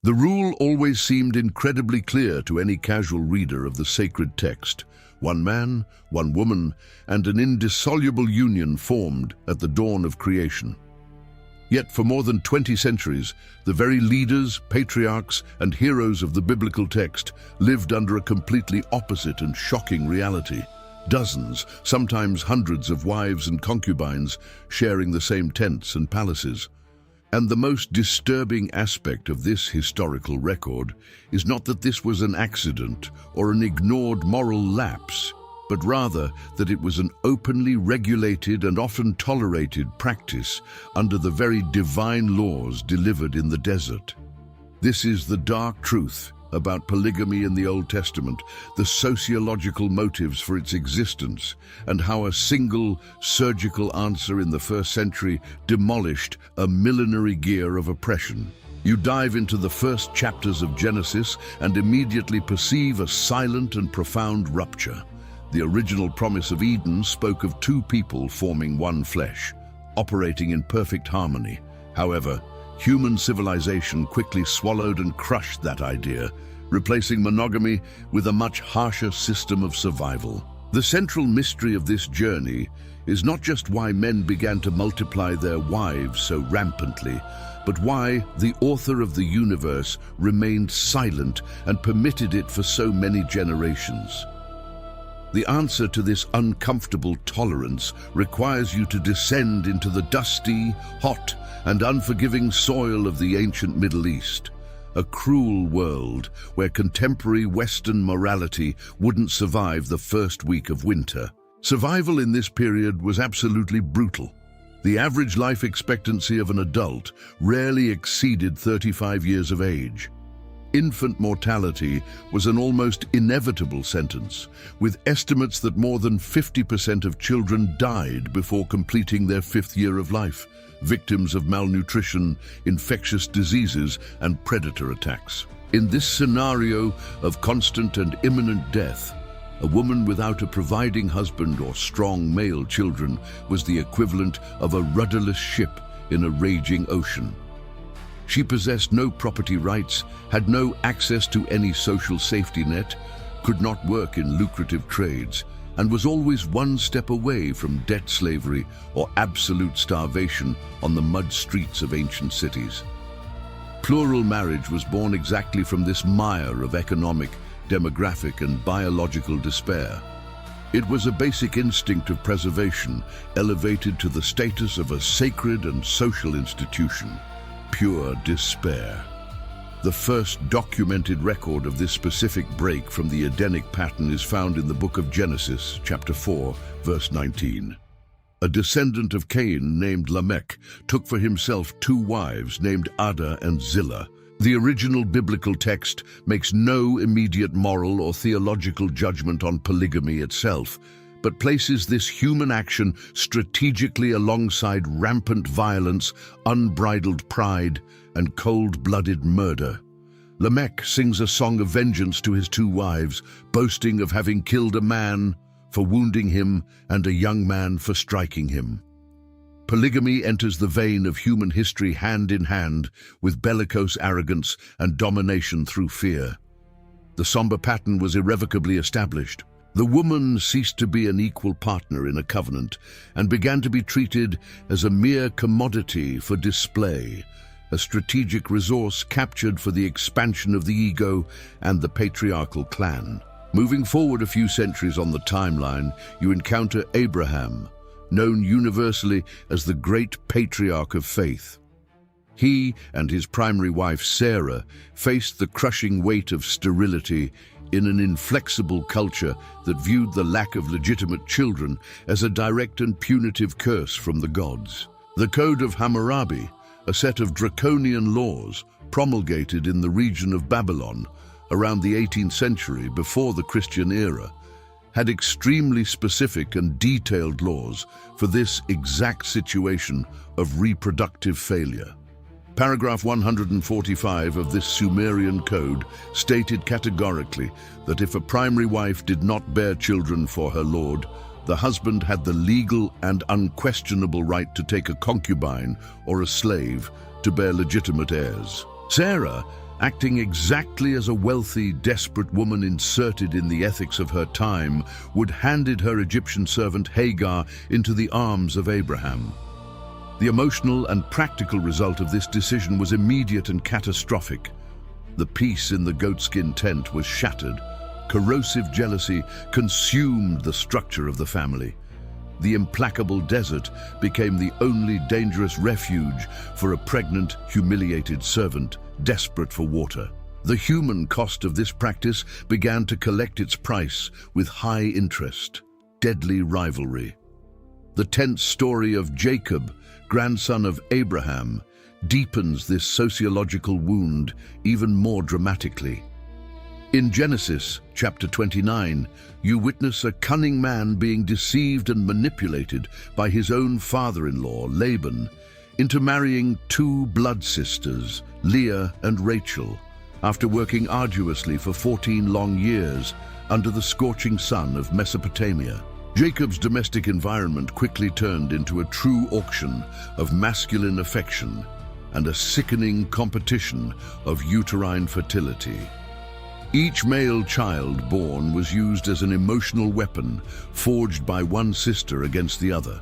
The rule always seemed incredibly clear to any casual reader of the sacred text. One man, one woman, and an indissoluble union formed at the dawn of creation. Yet for more than 20 centuries, the very leaders, patriarchs, and heroes of the biblical text lived under a completely opposite and shocking reality. Dozens, sometimes hundreds of wives and concubines sharing the same tents and palaces. And the most disturbing aspect of this historical record is not that this was an accident or an ignored moral lapse, but rather that it was an openly regulated and often tolerated practice under the very divine laws delivered in the desert. This is the dark truth about polygamy in the Old Testament, the sociological motives for its existence, and how a single surgical answer in the first century demolished a millenary gear of oppression. You dive into the first chapters of Genesis and immediately perceive a silent and profound rupture. The original promise of Eden spoke of two people forming one flesh, operating in perfect harmony. However, human civilization quickly swallowed and crushed that idea, replacing monogamy with a much harsher system of survival. The central mystery of this journey is not just why men began to multiply their wives so rampantly, but why the author of the universe remained silent and permitted it for so many generations. The answer to this uncomfortable tolerance requires you to descend into the dusty, hot, and unforgiving soil of the ancient Middle East, a cruel world where contemporary Western morality wouldn't survive the first week of winter. Survival in this period was absolutely brutal. The average life expectancy of an adult rarely exceeded 35 years of age. Infant mortality was an almost inevitable sentence, with estimates that more than 50% of children died before completing their 5th year of life, victims of malnutrition, infectious diseases, and predator attacks. In this scenario of constant and imminent death, a woman without a providing husband or strong male children was the equivalent of a rudderless ship in a raging ocean. She possessed no property rights, had no access to any social safety net, could not work in lucrative trades, and was always one step away from debt slavery or absolute starvation on the mud streets of ancient cities. Plural marriage was born exactly from this mire of economic, demographic, and biological despair. It was a basic instinct of preservation, elevated to the status of a sacred and social institution. Pure despair. The first documented record of this specific break from the Edenic pattern is found in the book of Genesis, chapter 4, verse 19. A descendant of Cain named Lamech took for himself 2 wives named Ada and Zillah. The original biblical text makes no immediate moral or theological judgment on polygamy itself, but places this human action strategically alongside rampant violence, unbridled pride, and cold-blooded murder. Lamech sings a song of vengeance to his 2 wives, boasting of having killed a man for wounding him and a young man for striking him. Polygamy enters the vein of human history hand in hand with bellicose arrogance and domination through fear. The somber pattern was irrevocably established. The woman ceased to be an equal partner in a covenant and began to be treated as a mere commodity for display, a strategic resource captured for the expansion of the ego and the patriarchal clan. Moving forward a few centuries on the timeline, you encounter Abraham, known universally as the great patriarch of faith. He and his primary wife Sarah faced the crushing weight of sterility in an inflexible culture that viewed the lack of legitimate children as a direct and punitive curse from the gods. The Code of Hammurabi, a set of draconian laws promulgated in the region of Babylon around the 18th century before the Christian era, had extremely specific and detailed laws for this exact situation of reproductive failure. Paragraph 145 of this Sumerian code stated categorically that if a primary wife did not bear children for her lord, the husband had the legal and unquestionable right to take a concubine or a slave to bear legitimate heirs. Sarah acting exactly as a wealthy, desperate woman inserted in the ethics of her time would handed her Egyptian servant Hagar into the arms of Abraham. The emotional and practical result of this decision was immediate and catastrophic. The peace in the goatskin tent was shattered. Corrosive jealousy consumed the structure of the family. The implacable desert became the only dangerous refuge for a pregnant, humiliated servant desperate for water. The human cost of this practice began to collect its price with high interest, deadly rivalry. The tense story of Jacob, grandson of Abraham, deepens this sociological wound even more dramatically. In Genesis chapter 29, you witness a cunning man being deceived and manipulated by his own father-in-law, Laban, into marrying two blood sisters, Leah and Rachel, after working arduously for 14 long years under the scorching sun of Mesopotamia. Jacob's domestic environment quickly turned into a true auction of masculine affection and a sickening competition of uterine fertility. Each male child born was used as an emotional weapon forged by one sister against the other.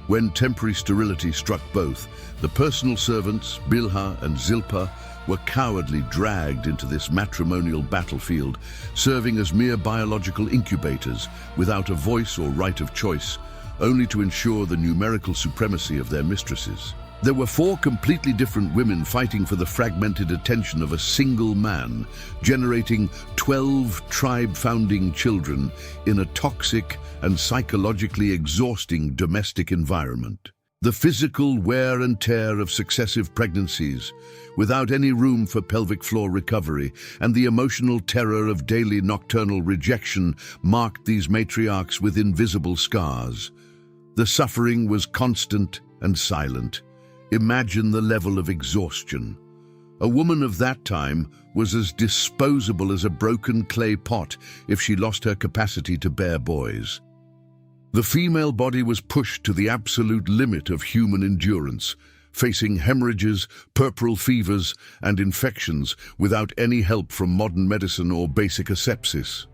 When temporary sterility struck both, the personal servants, Bilhah and Zilpah, were cowardly dragged into this matrimonial battlefield, serving as mere biological incubators without a voice or right of choice, only to ensure the numerical supremacy of their mistresses. There were 4 completely different women fighting for the fragmented attention of a single man, generating 12 tribe-founding children in a toxic and psychologically exhausting domestic environment. The physical wear and tear of successive pregnancies, without any room for pelvic floor recovery, and the emotional terror of daily nocturnal rejection marked these matriarchs with invisible scars. The suffering was constant and silent. Imagine the level of exhaustion. A woman of that time was as disposable as a broken clay pot if she lost her capacity to bear boys. The female body was pushed to the absolute limit of human endurance, facing hemorrhages, puerperal fevers, and infections without any help from modern medicine or basic asepsis.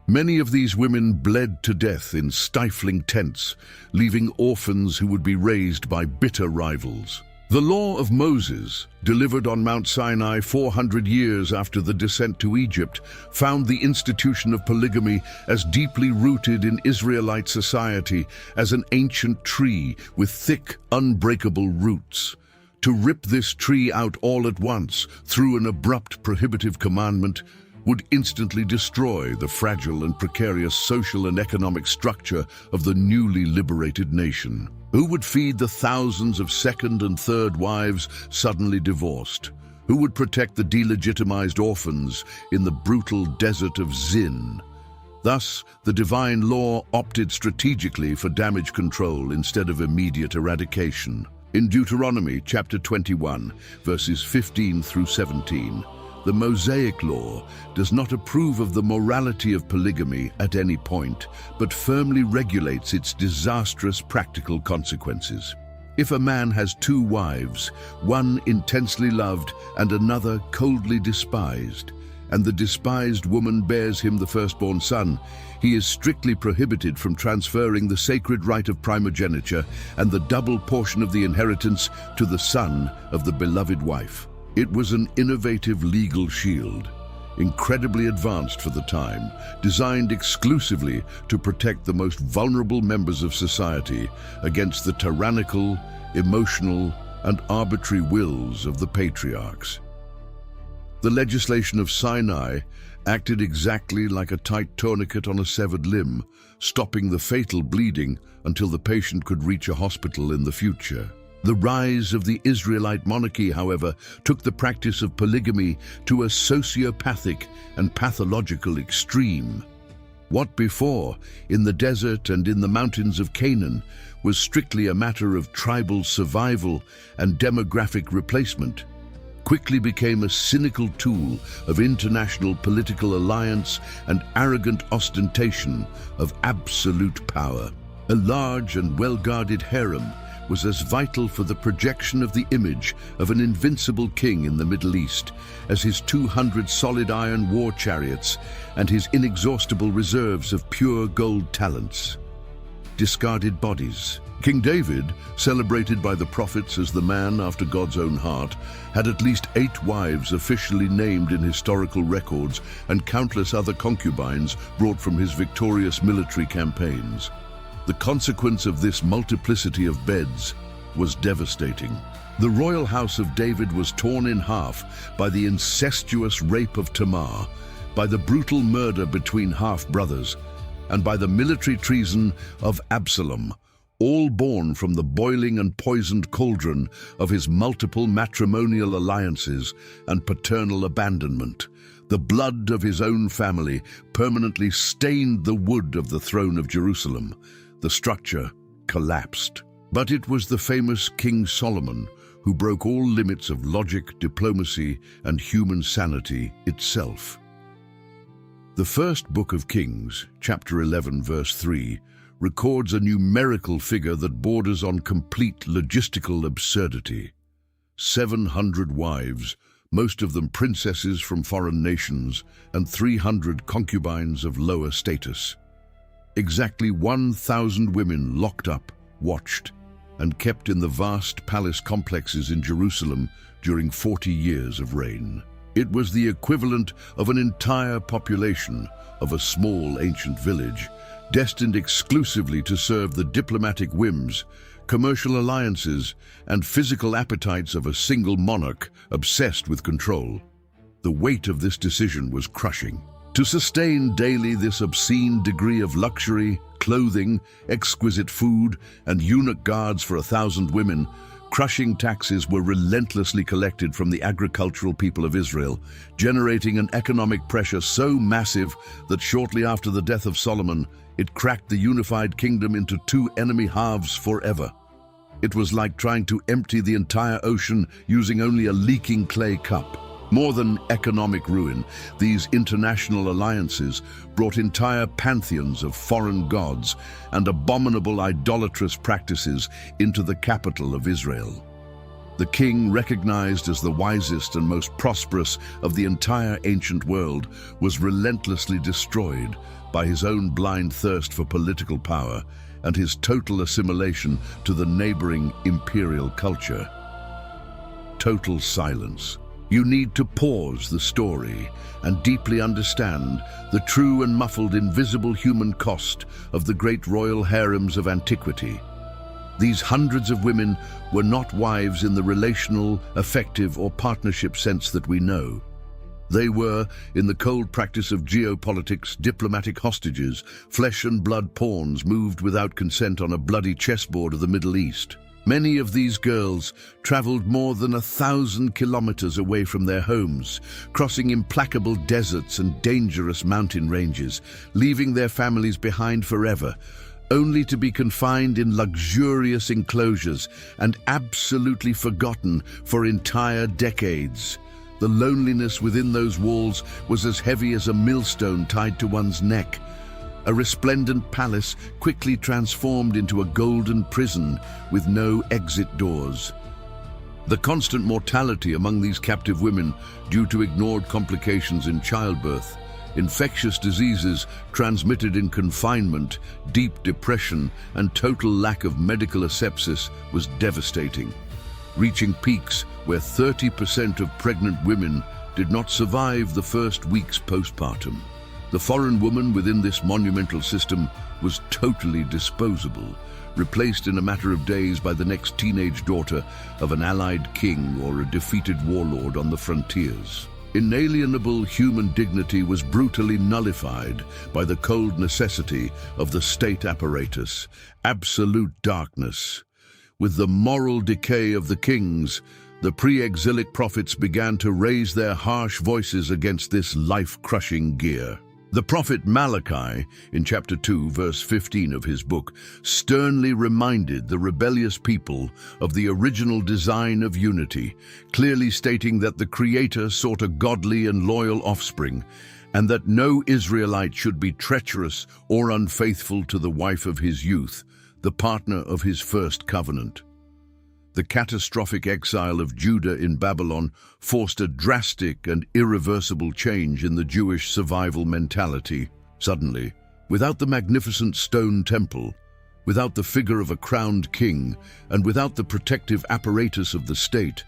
Many of these women bled to death in stifling tents, leaving orphans who would be raised by bitter rivals. The law of Moses, delivered on Mount Sinai 400 years after the descent to Egypt, found the institution of polygamy as deeply rooted in Israelite society as an ancient tree with thick, unbreakable roots. To rip this tree out all at once through an abrupt prohibitive commandment would instantly destroy the fragile and precarious social and economic structure of the newly liberated nation. Who would feed the thousands of second and third wives suddenly divorced? Who would protect the delegitimized orphans in the brutal desert of Zin? Thus, the divine law opted strategically for damage control instead of immediate eradication. In Deuteronomy chapter 21, verses 15 through 17, the Mosaic law does not approve of the morality of polygamy at any point, but firmly regulates its disastrous practical consequences. If a man has 2 wives, one intensely loved and another coldly despised, and the despised woman bears him the firstborn son, he is strictly prohibited from transferring the sacred right of primogeniture and the double portion of the inheritance to the son of the beloved wife. It was an innovative legal shield, incredibly advanced for the time, designed exclusively to protect the most vulnerable members of society against the tyrannical, emotional, and arbitrary wills of the patriarchs. The legislation of Sinai acted exactly like a tight tourniquet on a severed limb, stopping the fatal bleeding until the patient could reach a hospital in the future. The rise of the Israelite monarchy, however, took the practice of polygamy to a sociopathic and pathological extreme. What before, in the desert and in the mountains of Canaan, was strictly a matter of tribal survival and demographic replacement, quickly became a cynical tool of international political alliance and arrogant ostentation of absolute power. A large and well-guarded harem was as vital for the projection of the image of an invincible king in the Middle East as his 200 solid iron war chariots and his inexhaustible reserves of pure gold talents. Discarded bodies. King David, celebrated by the prophets as the man after God's own heart, had at least 8 wives officially named in historical records and countless other concubines brought from his victorious military campaigns. The consequence of this multiplicity of beds was devastating. The royal house of David was torn in half by the incestuous rape of Tamar, by the brutal murder between half-brothers, and by the military treason of Absalom, all born from the boiling and poisoned cauldron of his multiple matrimonial alliances and paternal abandonment. The blood of his own family permanently stained the wood of the throne of Jerusalem. The structure collapsed. But it was the famous King Solomon who broke all limits of logic, diplomacy, and human sanity itself. The first book of Kings, chapter 11, verse 3, records a numerical figure that borders on complete logistical absurdity. 700 wives, most of them princesses from foreign nations, and 300 concubines of lower status. Exactly 1,000 women locked up, watched, and kept in the vast palace complexes in Jerusalem during 40 years of reign. It was the equivalent of an entire population of a small ancient village, destined exclusively to serve the diplomatic whims, commercial alliances, and physical appetites of a single monarch obsessed with control. The weight of this decision was crushing. To sustain daily this obscene degree of luxury, clothing, exquisite food, and eunuch guards for 1,000 women, crushing taxes were relentlessly collected from the agricultural people of Israel, generating an economic pressure so massive that shortly after the death of Solomon, it cracked the unified kingdom into 2 enemy halves forever. It was like trying to empty the entire ocean using only a leaking clay cup. More than economic ruin, these international alliances brought entire pantheons of foreign gods and abominable idolatrous practices into the capital of Israel. The king, recognized as the wisest and most prosperous of the entire ancient world, was relentlessly destroyed by his own blind thirst for political power and his total assimilation to the neighboring imperial culture. Total silence. You need to pause the story and deeply understand the true and muffled invisible human cost of the great royal harems of antiquity. These hundreds of women were not wives in the relational, affective, or partnership sense that we know. They were, in the cold practice of geopolitics, diplomatic hostages, flesh and blood pawns moved without consent on a bloody chessboard of the Middle East. Many of these girls traveled more than 1,000 kilometers away from their homes, crossing implacable deserts and dangerous mountain ranges, leaving their families behind forever, only to be confined in luxurious enclosures and absolutely forgotten for entire decades. The loneliness within those walls was as heavy as a millstone tied to one's neck. A resplendent palace quickly transformed into a golden prison with no exit doors. The constant mortality among these captive women due to ignored complications in childbirth, infectious diseases transmitted in confinement, deep depression, and total lack of medical asepsis was devastating, reaching peaks where 30% of pregnant women did not survive the first weeks postpartum. The foreign woman within this monumental system was totally disposable, replaced in a matter of days by the next teenage daughter of an allied king or a defeated warlord on the frontiers. Inalienable human dignity was brutally nullified by the cold necessity of the state apparatus, absolute darkness. With the moral decay of the kings, the pre-exilic prophets began to raise their harsh voices against this life-crushing gear. The prophet Malachi, in chapter 2, verse 15 of his book, sternly reminded the rebellious people of the original design of unity, clearly stating that the Creator sought a godly and loyal offspring, and that no Israelite should be treacherous or unfaithful to the wife of his youth, the partner of his first covenant. The catastrophic exile of Judah in Babylon forced a drastic and irreversible change in the Jewish survival mentality. Suddenly, without the magnificent stone temple, without the figure of a crowned king, and without the protective apparatus of the state,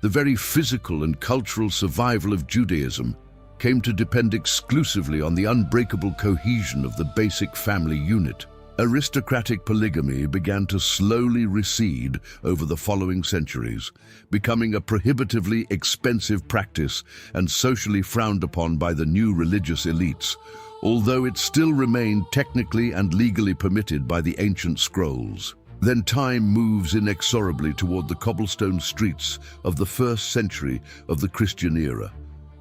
the very physical and cultural survival of Judaism came to depend exclusively on the unbreakable cohesion of the basic family unit. Aristocratic polygamy began to slowly recede over the following centuries, becoming a prohibitively expensive practice and socially frowned upon by the new religious elites, although it still remained technically and legally permitted by the ancient scrolls. Then time moves inexorably toward the cobblestone streets of the first century of the Christian era.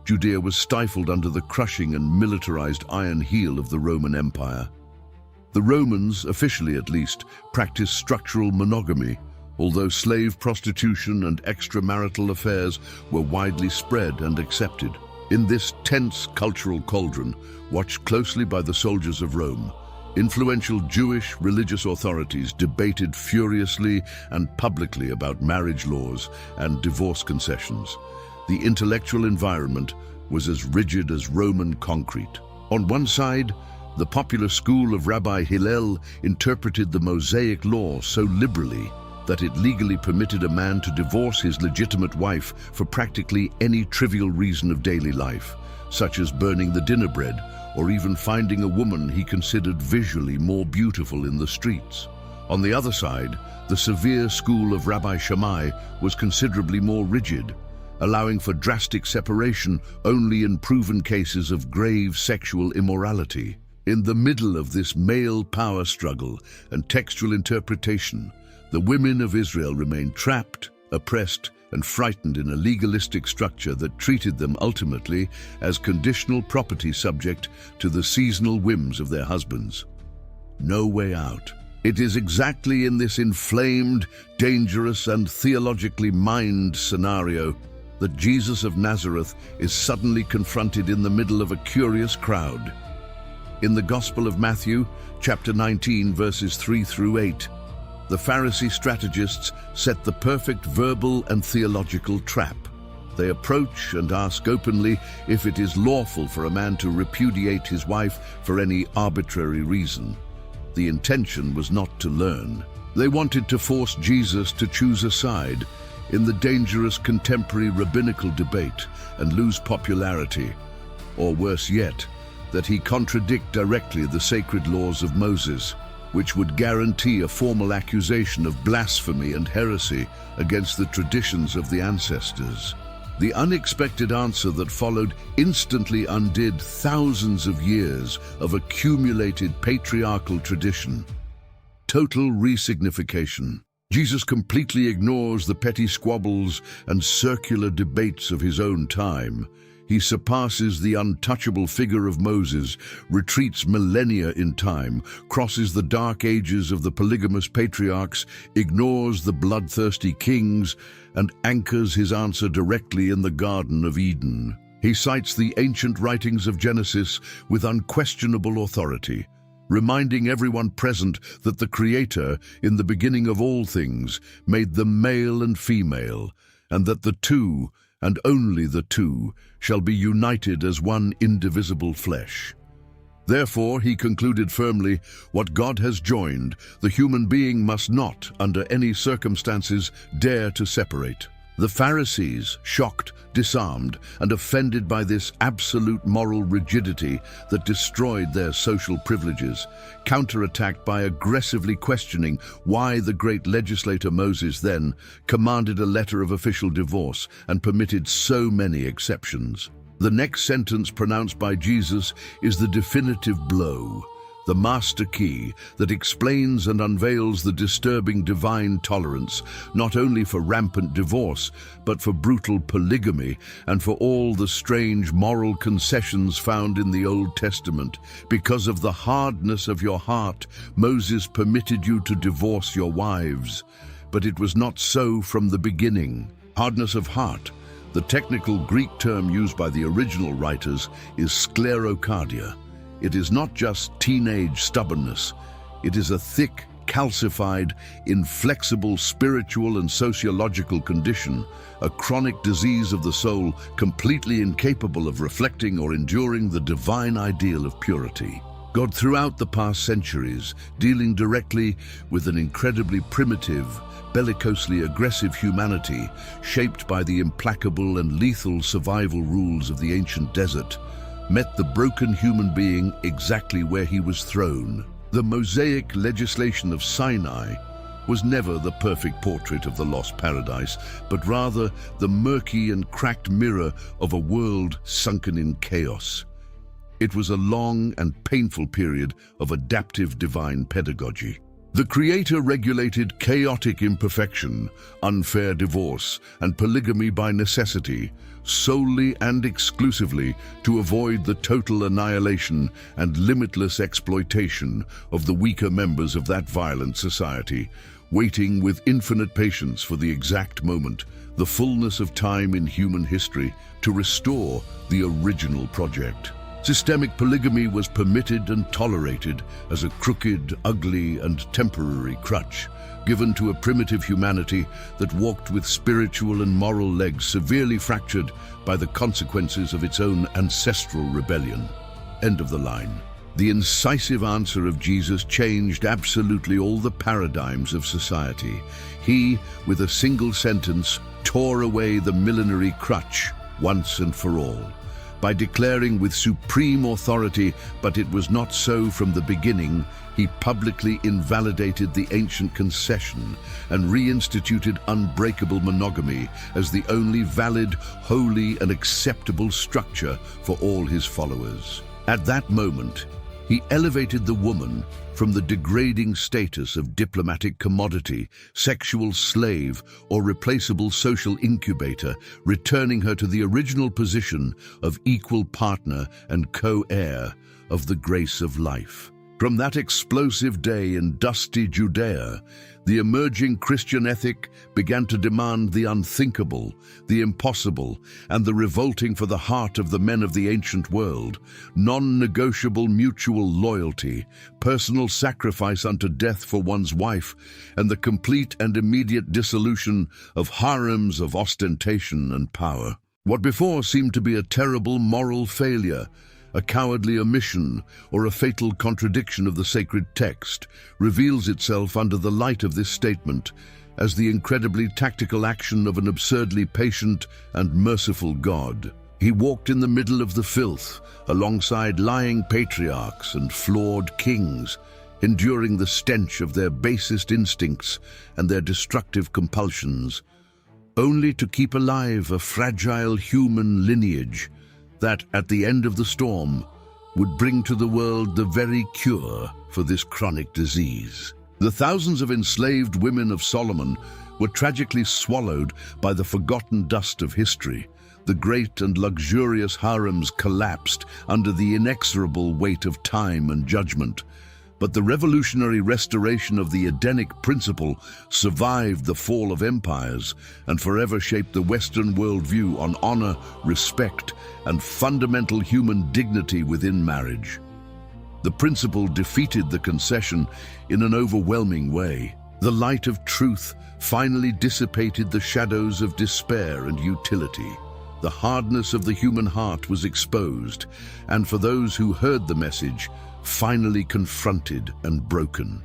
Judea was stifled under the crushing and militarized iron heel of the Roman Empire. The Romans, officially at least, practiced structural monogamy, although slave prostitution and extramarital affairs were widely spread and accepted. In this tense cultural cauldron, watched closely by the soldiers of Rome, influential Jewish religious authorities debated furiously and publicly about marriage laws and divorce concessions. The intellectual environment was as rigid as Roman concrete. On one side, the popular school of Rabbi Hillel interpreted the Mosaic law so liberally that it legally permitted a man to divorce his legitimate wife for practically any trivial reason of daily life, such as burning the dinner bread or even finding a woman he considered visually more beautiful in the streets. On the other side, the severe school of Rabbi Shammai was considerably more rigid, allowing for drastic separation only in proven cases of grave sexual immorality. In the middle of this male power struggle and textual interpretation, the women of Israel remained trapped, oppressed, and frightened in a legalistic structure that treated them ultimately as conditional property subject to the seasonal whims of their husbands. No way out. It is exactly in this inflamed, dangerous, and theologically mined scenario that Jesus of Nazareth is suddenly confronted in the middle of a curious crowd. In the Gospel of Matthew, chapter 19, verses 3 through 8, the Pharisee strategists set the perfect verbal and theological trap. They approach and ask openly if it is lawful for a man to repudiate his wife for any arbitrary reason. The intention was not to learn. They wanted to force Jesus to choose a side in the dangerous contemporary rabbinical debate and lose popularity, or worse yet, that he contradict directly the sacred laws of Moses, which would guarantee a formal accusation of blasphemy and heresy against the traditions of the ancestors. The unexpected answer that followed instantly undid thousands of years of accumulated patriarchal tradition. Total resignification. Jesus completely ignores the petty squabbles and circular debates of his own time. He surpasses the untouchable figure of Moses, retreats millennia in time, crosses the dark ages of the polygamous patriarchs, ignores the bloodthirsty kings, and anchors his answer directly in the Garden of Eden. He cites the ancient writings of Genesis with unquestionable authority, reminding everyone present that the Creator, in the beginning of all things, made them male and female, and that the two, and only the two, shall be united as one indivisible flesh. Therefore, he concluded firmly, what God has joined, the human being must not, under any circumstances, dare to separate. The Pharisees, shocked, disarmed, and offended by this absolute moral rigidity that destroyed their social privileges, counterattacked by aggressively questioning why the great legislator Moses then commanded a letter of official divorce and permitted so many exceptions. The next sentence pronounced by Jesus is the definitive blow, the master key that explains and unveils the disturbing divine tolerance, not only for rampant divorce, but for brutal polygamy and for all the strange moral concessions found in the Old Testament. Because of the hardness of your heart, Moses permitted you to divorce your wives, but it was not so from the beginning. Hardness of heart. The technical Greek term used by the original writers is sclerocardia. It is not just teenage stubbornness. It is a thick, calcified, inflexible spiritual and sociological condition, a chronic disease of the soul completely incapable of reflecting or enduring the divine ideal of purity. God, throughout the past centuries, dealing directly with an incredibly primitive, bellicosely aggressive humanity shaped by the implacable and lethal survival rules of the ancient desert, met the broken human being exactly where he was thrown. The Mosaic legislation of Sinai was never the perfect portrait of the lost paradise, but rather the murky and cracked mirror of a world sunken in chaos. It was a long and painful period of adaptive divine pedagogy. The Creator regulated chaotic imperfection, unfair divorce, and polygamy by necessity, solely and exclusively to avoid the total annihilation and limitless exploitation of the weaker members of that violent society, waiting with infinite patience for the exact moment, the fullness of time in human history, to restore the original project. Systemic polygamy was permitted and tolerated as a crooked, ugly, and temporary crutch, given to a primitive humanity that walked with spiritual and moral legs severely fractured by the consequences of its own ancestral rebellion. End of the line. The incisive answer of Jesus changed absolutely all the paradigms of society. He, with a single sentence, tore away the millenary crutch once and for all. By declaring with supreme authority, "But it was not so from the beginning," he publicly invalidated the ancient concession and reinstituted unbreakable monogamy as the only valid, holy, and acceptable structure for all his followers. At that moment, he elevated the woman from the degrading status of diplomatic commodity, sexual slave, or replaceable social incubator, returning her to the original position of equal partner and co-heir of the grace of life. From that explosive day in dusty Judea, the emerging Christian ethic began to demand the unthinkable, the impossible, and the revolting for the heart of the men of the ancient world: non-negotiable mutual loyalty, personal sacrifice unto death for one's wife, and the complete and immediate dissolution of harems of ostentation and power. What before seemed to be a terrible moral failure, a cowardly omission, or a fatal contradiction of the sacred text, reveals itself under the light of this statement as the incredibly tactical action of an absurdly patient and merciful God. He walked in the middle of the filth, alongside lying patriarchs and flawed kings, enduring the stench of their basest instincts and their destructive compulsions, only to keep alive a fragile human lineage that, at the end of the storm, would bring to the world the very cure for this chronic disease. The thousands of enslaved women of Solomon were tragically swallowed by the forgotten dust of history. The great and luxurious harems collapsed under the inexorable weight of time and judgment. But the revolutionary restoration of the Edenic principle survived the fall of empires and forever shaped the Western worldview on honor, respect, and fundamental human dignity within marriage. The principle defeated the concession in an overwhelming way. The light of truth finally dissipated the shadows of despair and utility. The hardness of the human heart was exposed, and for those who heard the message, finally confronted and broken.